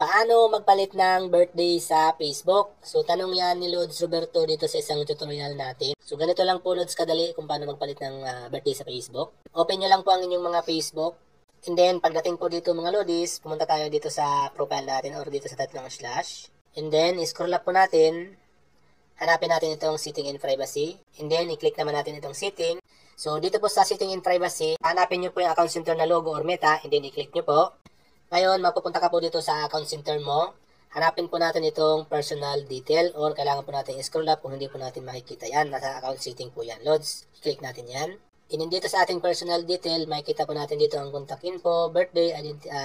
Paano magpalit ng birthday sa Facebook? So, tanong yan ni Lods Roberto dito sa isang tutorial natin. So, ganito lang po Lods kadali kung paano magpalit ng birthday sa Facebook. Open nyo lang po ang inyong mga Facebook. And then, pagdating po dito mga Lodis, pumunta tayo dito sa profile natin or dito sa tatlong slash. And then, scroll up po natin. Hanapin natin itong setting and privacy. And then, i-click naman natin itong setting. So, dito po sa setting and privacy, hanapin nyo po yung account center na logo or meta. And then, i-click nyo po. Ngayon, mapupunta ka po dito sa account center mo. Hanapin po natin itong personal detail or kailangan po natin i-scroll up kung hindi po natin makikita yan. Nasa account setting po yan. Loads, click natin yan. And dito sa ating personal detail, makikita po natin dito ang contact info, birthday,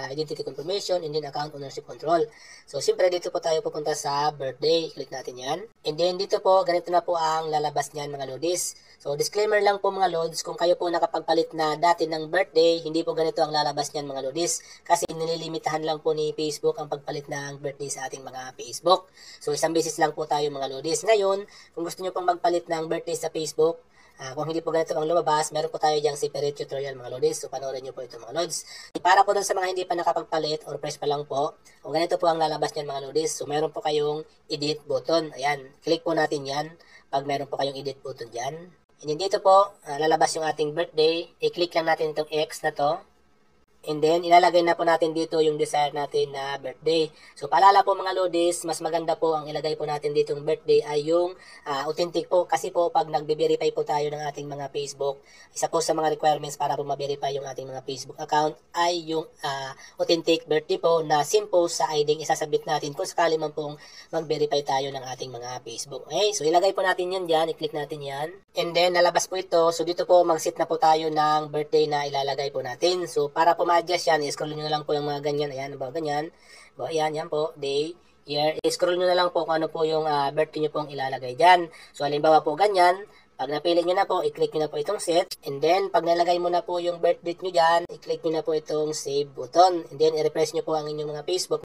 identity confirmation, and then account ownership control. So, siyempre dito po tayo pupunta sa birthday. Click natin yan. And then dito po, ganito na po ang lalabas niyan mga lodis. So, disclaimer lang po mga lods, kung kayo po nakapagpalit na dati ng birthday, hindi po ganito ang lalabas niyan mga lodis. Kasi nililimitahan lang po ni Facebook ang pagpalit ng birthday sa ating mga Facebook. So, isang beses lang po tayo mga lodis. Ngayon, kung gusto nyo pong magpalit ng birthday sa Facebook, kung hindi po ganito ang lumabas, meron po tayo diyang separate tutorial mga lodis. So, panoorin nyo po ito mga lods. Para po dun sa mga hindi pa nakapagpalit or fresh pa lang po, o ganito po ang lalabas niyan mga lodis. So, meron po kayong edit button. Ayan, click po natin yan pag meron po kayong edit button dyan. And then dito po, lalabas yung ating birthday. I-click lang natin itong X na to. And then, ilalagay na po natin dito yung desired natin na birthday. So, paalala po mga lodis, mas maganda po ang ilagay po natin dito yung birthday ay yung authentic po. Kasi po, pag nagbe-verify po tayo ng ating mga Facebook, isa po sa mga requirements para po ma-verify yung ating mga Facebook account ay yung authentic birthday po na same po sa ID isasabit natin kung sakali man pong mag-verify tayo ng ating mga Facebook. Okay? So, ilagay po natin yan dyan. I-click natin yan. And then, lalabas po ito. So, dito po, mag-set na po tayo ng birthday na ilalagay po natin. So, para po adjust yan, i-scroll nyo na lang po yung mga ganyan. Ayan, ba, ganyan. Ba, ayan, yan po, day, year. I-scroll nyo na lang po kung ano po yung birthday nyo pong ilalagay dyan. So, halimbawa po ganyan. Pag napili nyo na po, i-click nyo na po itong set. And then, pag nalagay mo na po yung birth date nyo dyan, i-click nyo na po itong save button. And then, i-refresh nyo po ang inyong mga Facebook.